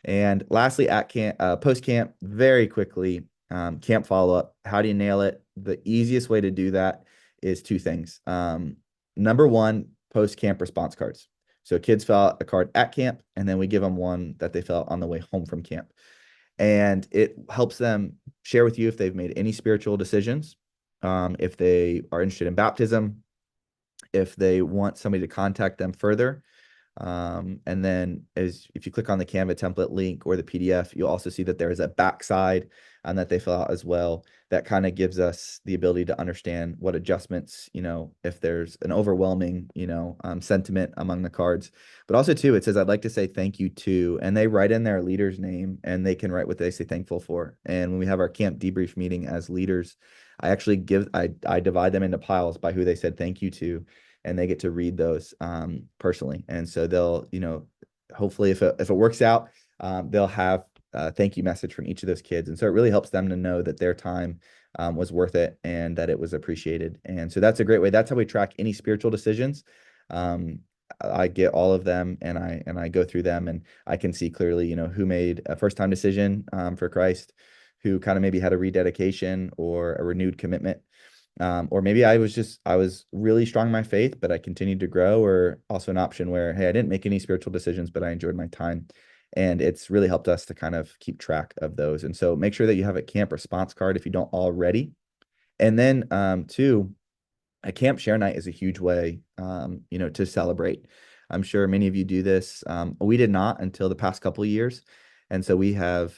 And lastly, at camp, post camp, very quickly, camp follow up. How do you nail it? The easiest way to do that is two things. Number one, post camp response cards. So kids fill out a card at camp, and then we give them one that they fill out on the way home from camp. And it helps them share with you if they've made any spiritual decisions, if they are interested in baptism, if they want somebody to contact them further. And then as if you click on the Canva template link or the PDF, you'll also see that there is a backside and that they fill out as well. That kind of gives us the ability to understand what adjustments, if there's an overwhelming, sentiment among the cards. But also too, it says, I'd like to say thank you to, and they write in their leader's name and they can write what they say thankful for. And when we have our camp debrief meeting as leaders, I actually I divide them into piles by who they said thank you to, and they get to read those personally. And so they'll, hopefully if it works out, they'll have a thank you message from each of those kids. And so it really helps them to know that their time was worth it and that it was appreciated. And so that's a great way. That's how we track any spiritual decisions. I get all of them and I go through them and I can see clearly, who made a first time decision for Christ, who kind of maybe had a rededication or a renewed commitment. Or maybe I was really strong in my faith, but I continued to grow, or also an option where, hey, I didn't make any spiritual decisions, but I enjoyed my time. And it's really helped us to kind of keep track of those. And so make sure that you have a camp response card if you don't already. And then two, a camp share night is a huge way, to celebrate. I'm sure many of you do this. We did not until the past couple of years. And so we have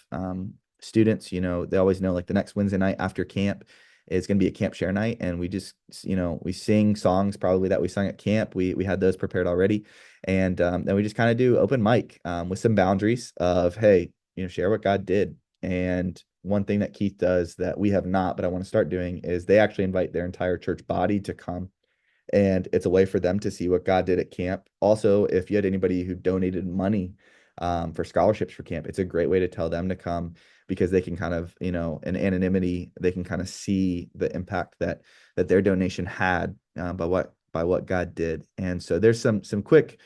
students, they always know like the next Wednesday night after camp is going to be a camp share night. And we just, we sing songs probably that we sung at camp. We had those prepared already. And then we just kind of do open mic with some boundaries of, hey, share what God did. And one thing that Keith does that we have not, but I want to start doing is they actually invite their entire church body to come. And it's a way for them to see what God did at camp. Also, if you had anybody who donated money for scholarships for camp, it's a great way to tell them to come because they can kind of, in anonymity, they can kind of see the impact that their donation had by what God did. And so there's some quick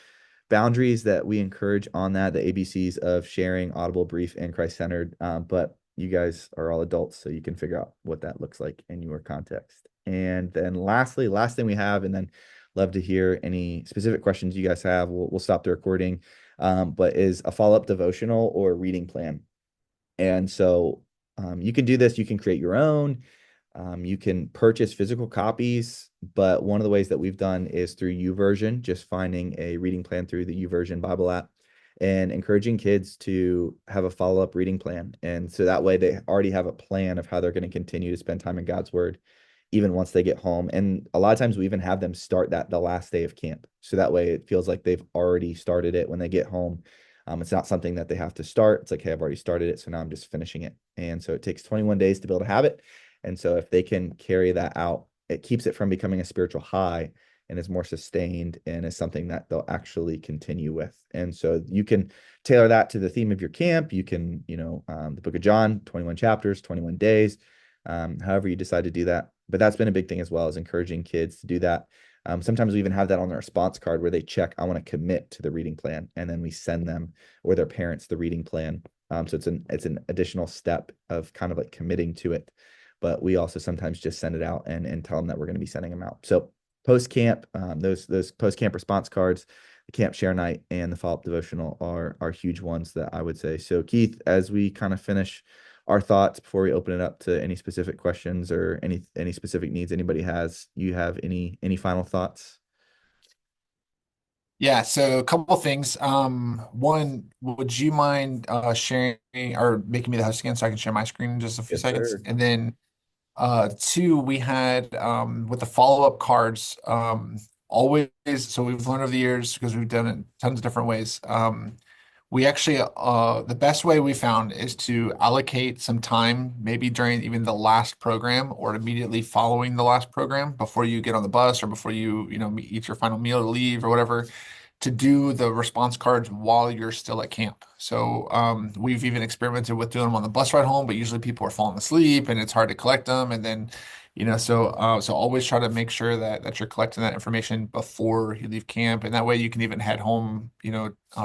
boundaries that we encourage on that, the ABCs of sharing, audible, brief, and Christ-centered. But you guys are all adults, so you can figure out what that looks like in your context. And then last thing we have, and then love to hear any specific questions you guys have. We'll stop the recording, but is a follow-up devotional or reading plan. And so you can do this. You can create your own. You can purchase physical copies, but one of the ways that we've done is through YouVersion, just finding a reading plan through the YouVersion Bible app and encouraging kids to have a follow-up reading plan. And so that way they already have a plan of how they're going to continue to spend time in God's word, even once they get home. And a lot of times we even have them start that the last day of camp. So that way it feels like they've already started it when they get home. It's not something that they have to start. It's like, hey, I've already started it, so now I'm just finishing it. And so it takes 21 days to build a habit. And so if they can carry that out, it keeps it from becoming a spiritual high and is more sustained and is something that they'll actually continue with. And so you can tailor that to the theme of your camp. You can, the book of John, 21 chapters, 21 days, however you decide to do that. But that's been a big thing as well, is encouraging kids to do that. Sometimes we even have that on their response card where they check, I want to commit to the reading plan. And then we send them or their parents the reading plan. So it's an additional step of kind of like committing to it. But we also sometimes just send it out and tell them that we're going to be sending them out. So post-camp, those post-camp response cards, the camp share night, and the follow-up devotional are huge ones that I would say. So Keith, as we kind of finish our thoughts before we open it up to any specific questions or any specific needs anybody has, you have any final thoughts? Yeah, so a couple of things. One, would you mind sharing or making me the host again so I can share my screen in just a few Yes, seconds? sir. And then two, we had with the follow-up cards, always, so we've learned over the years because we've done it tons of different ways. We actually the best way we found is to allocate some time, maybe during even the last program or immediately following the last program before you get on the bus or before you eat your final meal to leave or whatever, to do the response cards while you're still at camp. So we've even experimented with doing them on the bus ride home, but usually people are falling asleep and it's hard to collect them. And then, so always try to make sure that you're collecting that information before you leave camp, and that way you can even head home,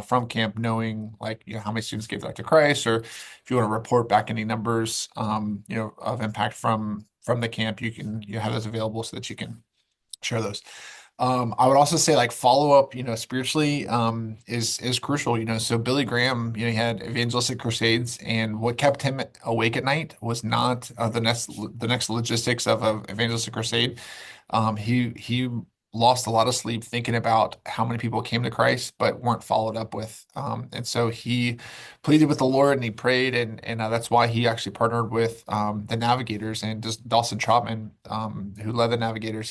from camp knowing like how many students gave their life to Christ, or if you want to report back any numbers, of impact from the camp, you have those available so that you can share those. I would also say like follow up, spiritually, is crucial. So Billy Graham, he had evangelistic crusades, and what kept him awake at night was not the next logistics of a evangelistic crusade. He lost a lot of sleep thinking about how many people came to Christ but weren't followed up with. And so he pleaded with the Lord and he prayed, and that's why he actually partnered with the Navigators and just Dawson Trotman, who led the Navigators.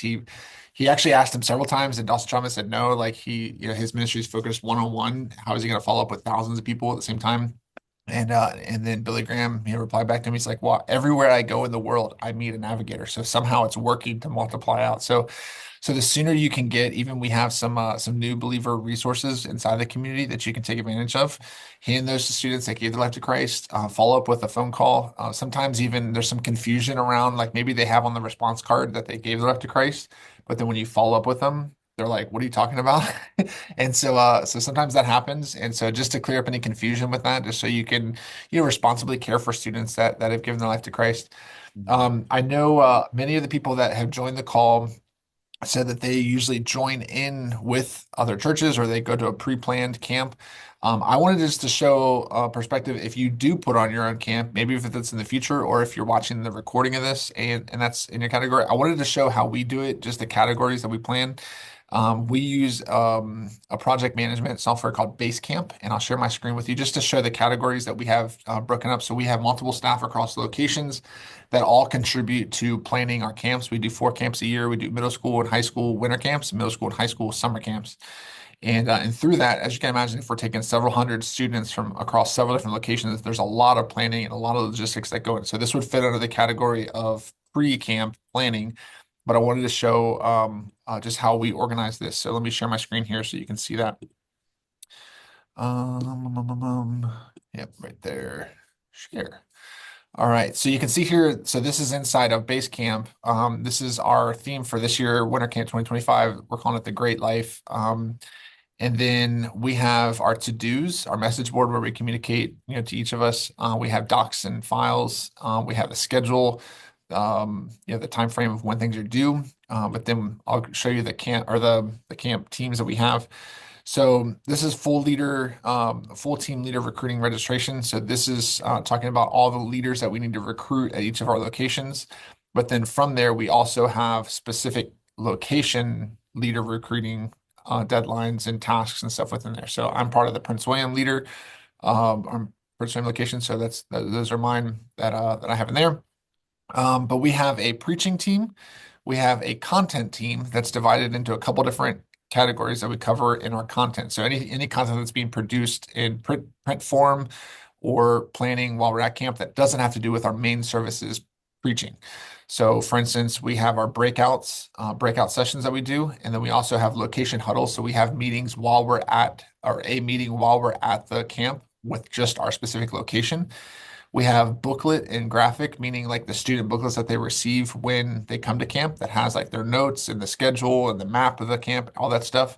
He actually asked him several times, and Dawson Trotman said no. Like his ministry is focused one-on-one. How is he going to follow up with thousands of people at the same time? And then Billy Graham, he replied back to him. He's like, "Well, everywhere I go in the world, I meet a navigator. So somehow it's working to multiply out." So the sooner you can get, even we have some new believer resources inside the community that you can take advantage of. Hand those to students that gave their life to Christ. Follow up with a phone call. Sometimes even there's some confusion around, like maybe they have on the response card that they gave their life to Christ, but then when you follow up with them, they're like, "What are you talking about?" And so sometimes that happens. And so just to clear up any confusion with that, just so you can, responsibly care for students that have given their life to Christ. I know many of the people that have joined the call said that they usually join in with other churches or they go to a pre-planned camp. I wanted just to show perspective if you do put on your own camp, maybe if that's in the future or if you're watching the recording of this and that's in your category. I wanted to show how we do it, just the categories that we plan. We use a project management software called Basecamp, and I'll share my screen with you just to show the categories that we have broken up. So we have multiple staff across locations that all contribute to planning our camps. We do 4 camps a year. We do middle school and high school winter camps, middle school and high school summer camps. And through that, as you can imagine, if we're taking several hundred students from across several different locations, there's a lot of planning and a lot of logistics that go in. So this would fit under the category of pre-camp planning, but I wanted to show just how we organize this. So let me share my screen here so you can see that. Yep, right there. Share. All right, so you can see here, so this is inside of Basecamp. This is our theme for this year, Winter Camp 2025. We're calling it the Great Life. And then we have our to-dos, our message board where we communicate, to each of us. We have docs and files. We have a schedule, the time frame of when things are due. But then I'll show you the camp or the camp teams that we have. So this is full team leader recruiting registration. So this is talking about all the leaders that we need to recruit at each of our locations. But then from there, we also have specific location leader recruiting deadlines and tasks and stuff within there. So I'm part of the Prince William leader, Prince William location. So those are mine that I have in there. But we have a preaching team. We have a content team that's divided into a couple different categories that we cover in our content. So any content that's being produced in print form or planning while we're at camp that doesn't have to do with our main services preaching. So for instance, we have our breakout sessions that we do, and then we also have location huddles. So we have meetings while we're at, or a meeting while we're at the camp with just our specific location. We have booklet and graphic, meaning like the student booklets that they receive when they come to camp that has like their notes and the schedule and the map of the camp, all that stuff.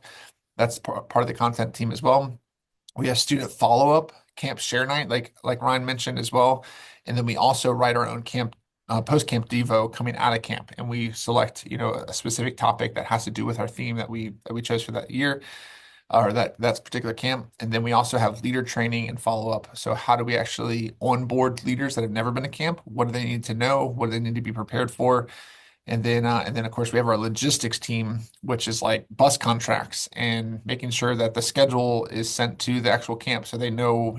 That's part of the content team as well. We have student follow-up, camp share night, like Ryan mentioned as well. And then we also write our own camp post-camp Devo coming out of camp. And we select, a specific topic that has to do with our theme that we chose for that year or that's particular camp. And then we also have leader training and follow up. So how do we actually onboard leaders that have never been to camp? What do they need to know? What do they need to be prepared for? And then of course we have our logistics team, which is like bus contracts and making sure that the schedule is sent to the actual camp so they know,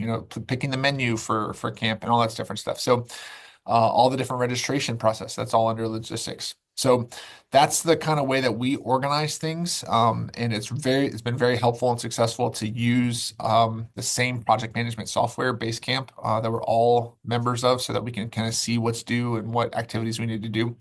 picking the menu for camp and all that different stuff. So all the different registration process, that's all under logistics. So that's the kind of way that we organize things. And it's been very helpful and successful to use the same project management software, Basecamp, that we're all members of so that we can kind of see what's due and what activities we need to do.